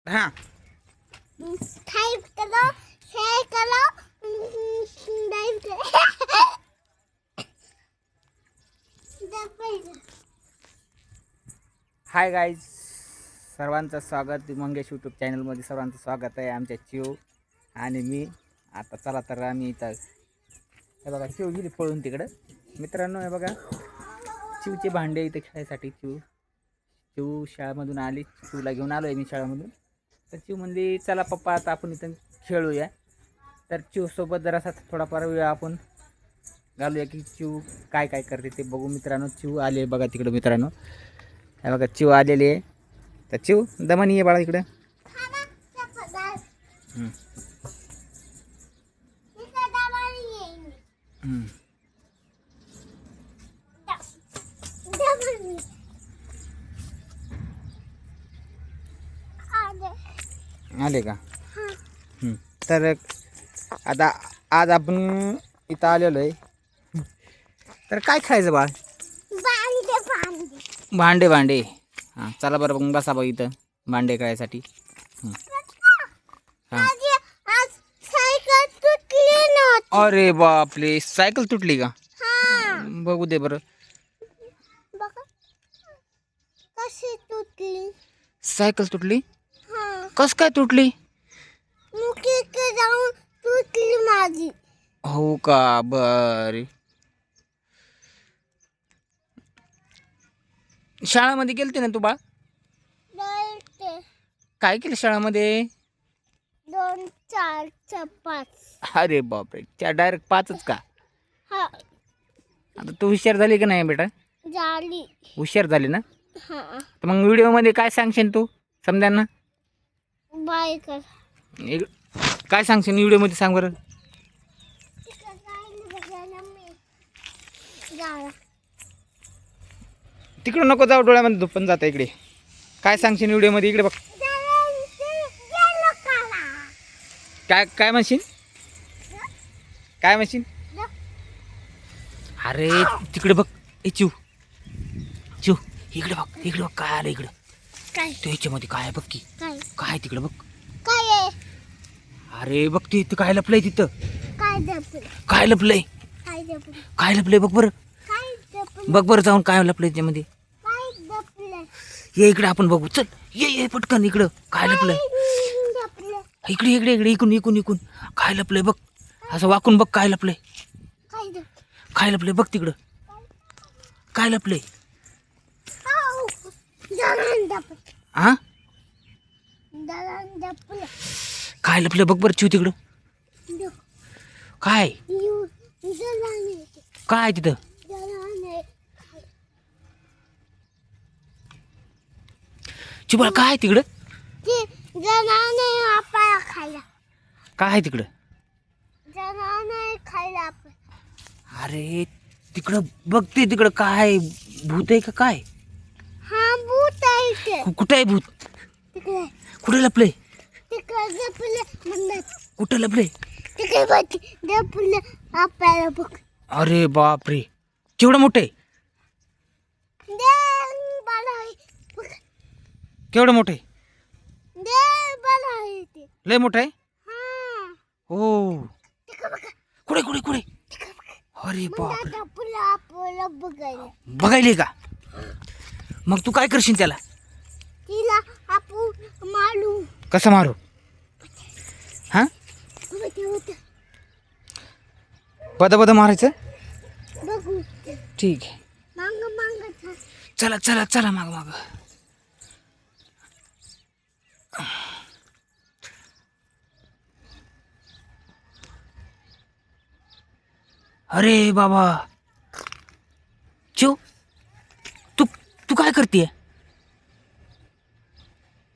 हां टाइप करो, शेयर करो, लाइक करो. हाय गाईज, सर्वांचं स्वागत मंगेश यूट्यूब चॅनलमध्ये. सर्वांचं स्वागत आहे. आमच्या चिव आणि मी आता चला तर आम्ही इथं हे बघा चिव गेली पळून तिकडं. मित्रांनो हे बघा चिवचे भांडे इथे खेळायसाठी. चिव शाळेमधून आली, चिवला घेऊन आलो आहे मी शाळेमधून. तर चिव म्हणली चला पप्पा आता आपण इथं खेळूया. तर चिवसोबत जरासा थोडाफार वेळ आपण घालूया की चिव काय काय करते ते बघू. मित्रांनो चिव आले बघा तिकडं. मित्रांनो हे बघा चिव आलेली आहे. तर चिव दमानी आहे बाळा इकडं. आले का? तर आता आज आपण इथं आलेलो आहे. तर काय खायचं बाळ? भांडे भांडे. हां चला बरं मग बसा बघ इथं भांडे खायसाठी. अरे बापरे, सायकल तुटली का? बघू दे बरं. सायकल तुटली? कस काय तुटली? तुटली माझी. हो का? बर. शाळेमध्ये गेलते ना तू बाळ? काय केलं शाळेमध्ये? 2 4 5. अरे बापरे, त्या डायरेक्ट 5च का? हा आता तू हुशार झाली का नाही बेटा? झाली. हुशार झाली ना? हा तर मग व्हिडिओमध्ये काय सांगशील तू समद्यांना? बाय कर. काय सांगशील व्हिडिओमध्ये सांग बरं. तिकडं नको जाऊ, डोळ्यामध्ये धुपण जातं. इकडे काय सांगशील व्हिडिओमध्ये? इकडे बघ. काय काय म्हणशील? काय म्हणशील? अरे तिकडे बघ. ए चिव चिव इकडे बघ. इकडे बघ काय आलं इकडं. काय तो ह्याच्यामध्ये काय बघ की. काय काय तिकडे बघ. काय आहे? अरे बघ ते काय लपलंय तिथं. काय दपलं? काय लपलंय? काय दपलं? काय लपलंय बघ बरं. काय दपलं? बघ बरं जाऊन काय लपलंय त्यामध्ये. काय दपलं? ये इकडे आपण बघू. चल ये ये पटकन इकडं. काय लपलंय? दपलं. इकडे इकडे इकडे इकून इकून इकून काय लपलंय बघ. असं वाकून बघ काय लपलंय. काय दपलं? काय लपलंय बघ तिकडं. काय लपलंय? दलन दपलं. हा दलन दपलं. काय लपलंय बघ बरं चिव तिकडं. काय दलन काय तिथं? दलन चिबाळ काय तिकडं? ते जनाने आपल्याला खायला. काय आहे तिकडं? जनाने खायला आपण. अरे तिकडं बघते तिकडं काय भूत आहे का काय? हा भूत आहे ते. कुठं आहे भूत? तिकडे कुठे लपलंय? तिकडे दपलं म्हणतात. कुठं लपलंय? तिकडे बघ दपलं आपल्याला बघ. अरे बापरे, केवढं मोठं आहे? दे बाला आहे बघ. केवढं मोठं आहे? दे बाला आहे ते. लय मोठं आहे? हा हो. तिकडे बघ. कुठे कुठे कुठे? तिकडे बघ. अरे बापरे, दपलं आपल्याला बघायला. बघायले का? मग तू काय करशील त्याला? तिला आपण मारू. कसं मारू? हा पद पद मारायचं. बघू ठीक आहे. मांग मांग. चला चला चला माग माग. अरे बाबा चिव, तू तू काय करते?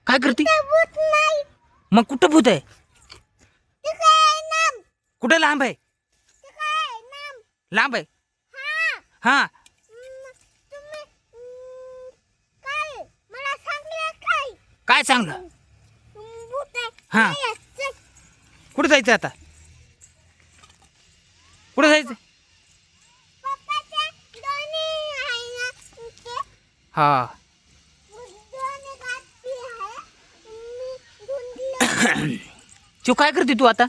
काय करते? भूत नाही. मग कुठं भूत आहे? तिकडे नाम. कुठे लांब आहे? तिकडे नाम. लांब आहे. हा हा तुम्ही काय मला सांगले काय? काय सांगलं? भूत आहे. हा. चल. कुठे जायचं आता? कुठे जायचं? पप्पाचे दोन्ही आहे ना ते. हा दोन्ही गाठी आहे. मी चिव काय करते तू आता?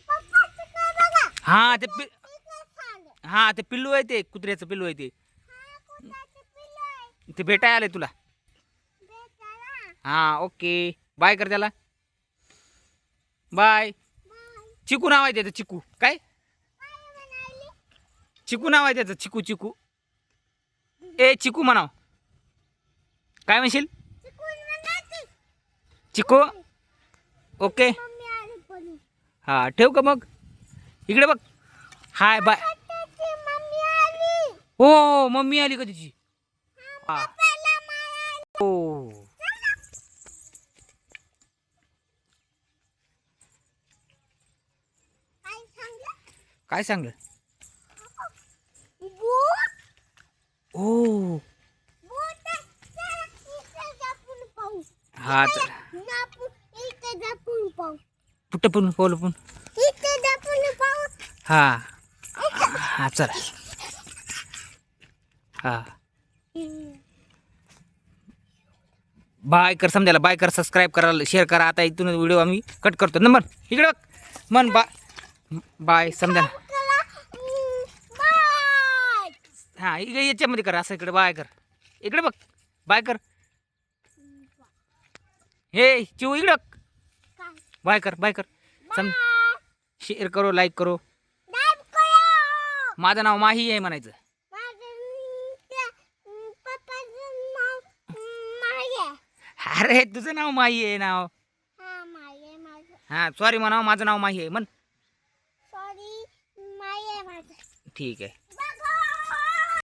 पप्पाचं काय बघा. हा ते ते काय झालं? हा ते पिल्लू आहे, ते कुत्र्याचं पिल्लू आहे ते. हा, कुत्र्याचं पिल्लू आहे. ते भेटाय आलंय तुला. बेचारा. हा ओके, बाय कर त्याला, बाय. बाय. चिकू नाव आहे त्याचं, चिकू. काय काय म्हणाली? चिकू नाव आहे त्याचं, चिकू. चिकू ए चिकू म्हणाव. काय म्हणशील? चिकून म्हणाली. चिकू. ओके मम्मी आली पण. हा ठेव का मग? इकडे बघ. Hi bye. त्याची मम्मी आली. हो मम्मी आली का तिची? हा पप्पाला मारायला. हो. काय सांगलं? काय सांगलं? बोट. हो चला, इथं जापून पाहू. हा चल. इथं जापून पाहू. कुठं पण पावलं पण. इथं जापून पाहू. हा हा चला. हा बाय कर, समजायला बाय कर, सबस्क्राईब करा, शेअर करा. आता इथून व्हिडिओ आम्ही कट करतो. नंबर इकडे बघ मन. बाय समजायला. चला, बाय. हा इकडे याच्यामध्ये कर, असं इकडे बाय कर. इकडे बघ, बाय कर. हे चिव इकडे बघ. काय? बाय कर, बाय कर. सम शेअर करो, लाईक करो. दाब करा. माझं नाव माही आहे म्हणायचं. पप्पाचं नाव माया. अरे तुझं नाव माही आहे नाव. हा, माया माझं. हा सॉरी म्हणावं, माझं नाव माही आहे म्हण. सॉरी, माया माझं. ठीक आहे.